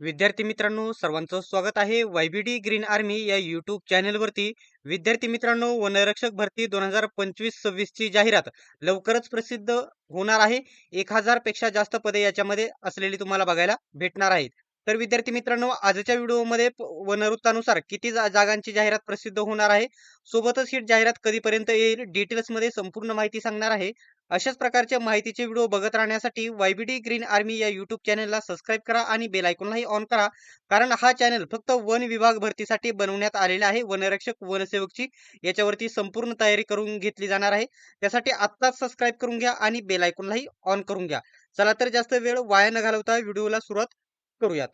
विद्यार्थी मित्रांनो, सर्वांचं स्वागत आहे YBD ग्रीन आर्मी या यूट्यूब चॅनलवरती. विद्यार्थी मित्रांनो, वनरक्षक भरती 2025-26 ची जाहिरात लवकरच प्रसिद्ध होणार आहे. 1000 पेक्षा जास्त पदे याच्यामध्ये असलेली तुम्हाला बघायला भेटणार आहेत. तर विद्यार्थी मित्रांनो, आजच्या व्हिडिओमध्ये वनवृत्तानुसार किती जागांची जाहिरात प्रसिद्ध होणार आहे, सोबतच ही जाहिरात कधीपर्यंत येईल, डिटेल्समध्ये संपूर्ण माहिती सांगणार आहे. अशाच प्रकारच्या माहितीचे व्हिडिओ बघत राहण्यासाठी YBD ग्रीन आर्मी या यूट्यूब चॅनलला सबस्क्राईब करा आणि बेल आयकॉनलाही ऑन करा. कारण हा चॅनल फक्त वन विभाग भरतीसाठी बनवण्यात आलेला आहे. वनरक्षक, वनसेवकची याच्यावरती संपूर्ण तयारी करून घेतली जाणार आहे. त्यासाठी आत्ताच सबस्क्राईब करून घ्या आणि बेल आयकॉनलाही ऑन करून घ्या. चला तर जास्त वेळ वाया न घालवता व्हिडिओला सुरुवात करूयात.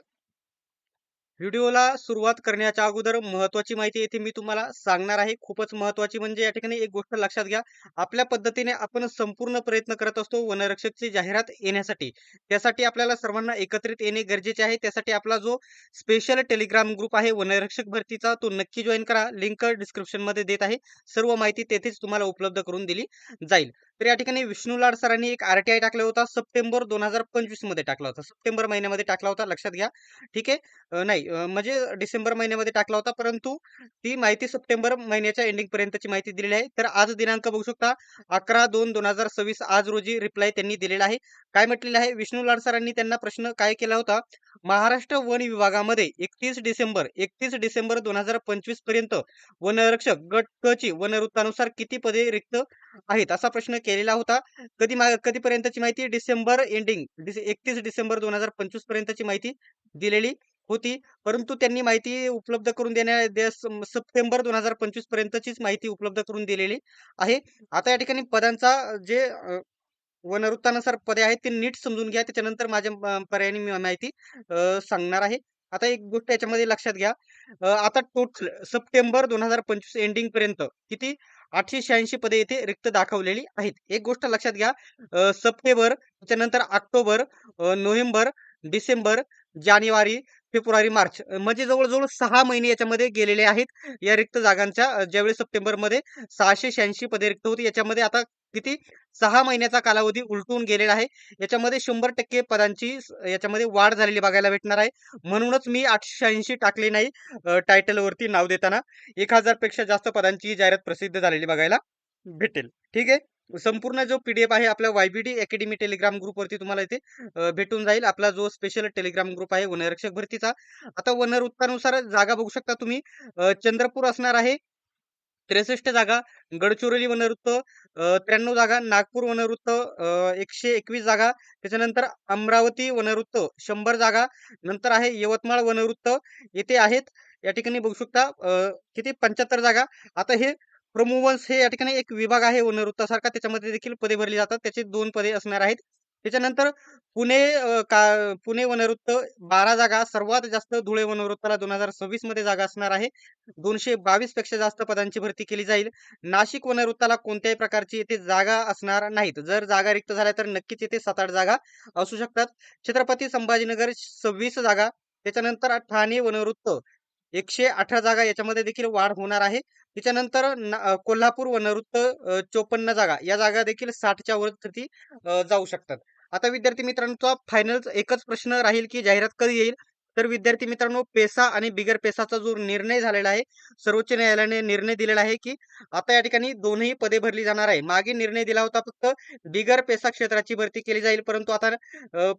व्हिडिओला सुरुवात करण्याच्या अगोदर महत्त्वाची माहिती येथे मी तुम्हाला सांगणार आहे. खूपच महत्त्वाची म्हणजे या ठिकाणी एक गोष्ट लक्षात घ्या. आपल्या पद्धतीने आपण संपूर्ण प्रयत्न करत असतो वनरक्षकची जाहिरात येण्यासाठी. त्यासाठी आपल्याला सर्वांना एकत्रित येणे गरजेचे आहे. त्यासाठी आपला जो स्पेशल टेलिग्राम ग्रुप आहे वनरक्षक भरतीचा, तो नक्की जॉइन करा. लिंक डिस्क्रिप्शनमध्ये देत आहे. सर्व माहिती तेथेच तुम्हाला उपलब्ध करून दिली जाईल. तर या ठिकाणी विष्णू लाड सरांनी एक RTI टाकला होता. सप्टेंबर 2025 मध्ये टाकला होता. सप्टेंबर महिन्यामध्ये टाकला होता, लक्षात घ्या. ठीक आहे. नाही म्हणजे डिसेंबर महिन्यामध्ये टाकला होता, परंतु ती माहिती सप्टेंबर महिन्याच्या एंडिंग पर्यंतची माहिती दिलेली आहे. तर आज दिनांक बघू शकता 11/2/2026 आज रोजी रिप्लाय त्यांनी दिलेला आहे. काय म्हटलेलं आहे, विष्णू लाड सरांनी त्यांना प्रश्न काय केला होता, महाराष्ट्र वन विभागामध्ये 31 डिसेंबर 2025 पर्यंत वनरक्षक गट क ची वनवृत्तानुसार किती पदे रिक्त आहेत असा प्रश्न केलेला होता. कधीपर्यंतची माहिती, डिसेंबर एंडिंग 31 डिसेंबर 2025 पर्यंतची माहिती दिलेली होती. परंतु त्यांनी माहिती उपलब्ध करून सप्टेंबर 2025 पर्यंतचीच माहिती उपलब्ध करून दिलेली आहे. आता या ठिकाणी पदांचा जे वनवृत्तानुसार पदे आहेत ते नीट समजून घ्या. त्याच्यानंतर माझ्या पर्यायाने मी माहिती सांगणार आहे. आता एक गोष्ट याच्यामध्ये लक्षात घ्या. आता टोटल सप्टेंबर 2025 एंडिंग पर्यंत किती 886 पदे येथे रिक्त दाखवलेली आहेत. एक गोष्ट लक्षात घ्या. सप्टेंबर, त्याच्यानंतर ऑक्टोबर, नोव्हेंबर, डिसेंबर, जानेवारी, फेब्रुवारी, मार्च म्हणजे जवळ-जवळ 6 महिने याच्यामध्ये गेलेले आहेत. या रिक्त जागांच्या ज्यावेळेस सप्टेंबरमध्ये 686 पदे रिक्त होती. याच्यामध्ये आता किती 6 महिन्याचा कालावधी उलटून गेलेला आहे. याच्यामध्ये 100% पदांची याच्यामध्ये वाढ झालेली बघायला भेटणार आहे. म्हणूनच मी 880 टाकले नाही टायटलवरती नाव देताना. 1000 पेक्षा जास्त पदांची जाहिरात प्रसिद्ध झालेली बघायला भेटेल. ठीक आहे. संपूर्ण जो PDF आहे आपल्या YBD अकॅडमी टेलिग्राम ग्रुपवरती तुम्हाला इथे भेटून जाईल. आपला जो स्पेशल टेलिग्राम ग्रुप आहे वनरक्षक भरतीचा. आता वनवृत्तानुसार जागा बघू शकता तुम्ही. चंद्रपूर असणार आहे 63 जागा, गडचिरोली वनवृत्त 93 जागा, नागपूर वनवृत्त 121 जागा, त्याच्यानंतर अमरावती वनवृत्त 100 जागा, नंतर आहे यवतमाळ वनवृत्त येथे आहेत. या ठिकाणी बघू शकता किती 75 जागा. आता हे प्रमोवन्स हे या ठिकाणी एक विभाग आहे वनवृत्तासारखा, त्याच्यामध्ये देखील पदे भरली जातात. त्याचे 2 पदे असणार आहेत. त्याच्यानंतर पुणे पुणे वनवृत्त 12 जागा, सर्वात जास्त धुळे वनवृत्ताला 2026 मध्ये जागा असणार आहे. 222 पेक्षा जास्त पदांची भरती केली जाईल. नाशिक वनवृत्ताला कोणत्याही प्रकारची येथे जागा असणार नाहीत. जर जागा रिक्त झाल्या तर नक्कीच येथे 7-8 जागा असू शकतात. छत्रपती संभाजीनगर 26 जागा, त्याच्यानंतर ठाणे वनवृत्त 118 जागा, याच्यामध्ये देखील वाढ होणार आहे. त्याच्यानंतर कोल्हापूर वनवृत्त 54 जागा, या जागा देखील 60च्या वरती जाऊ शकतात. आता विद्यार्थी मित्रांनो, फायनल एकच प्रश्न राहील की जाहिरात कधी येईल. तर विद्यार्थी मित्रांनो, पेसा आणि बिगर पेसाचा जो निर्णय झालेला आहे, सर्वोच्च न्यायालयाने निर्णय दिलेला आहे की आता या ठिकाणी दोनही पदे भरली जाणार आहे. मागे निर्णय दिला होता फक्त बिगर पेसा क्षेत्राची भरती केली जाईल, परंतु आता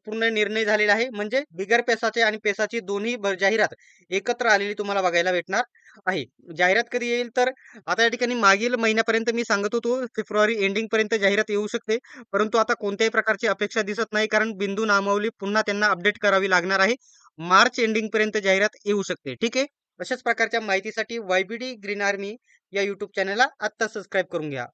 पूर्ण निर्णय झालेला आहे. म्हणजे बिगर पेसाचे आणि पेसाची दोन्ही जाहिरात एकत्र आलेली तुम्हाला बघायला भेटणार आहे. जाहिरात कधी येईल तर आता या ठिकाणी मागील महिन्यापर्यंत मी सांगत होतो फेब्रुवारी एंडिंग पर्यंत जाहिरात येऊ शकते, परंतु आता कोणत्याही प्रकारची अपेक्षा दिसत नाही, कारण बिंदू नामावली पुन्हा त्यांना अपडेट करावी लागणार आहे. मार्च एंडिंग पर्यंत जाहिरात येऊ शकते. ठीक आहे. अशाच प्रकारच्या माहितीसाठी YBD ग्रीन आर्मी या YouTube चॅनलला आत्ता सबस्क्राईब करून घ्या.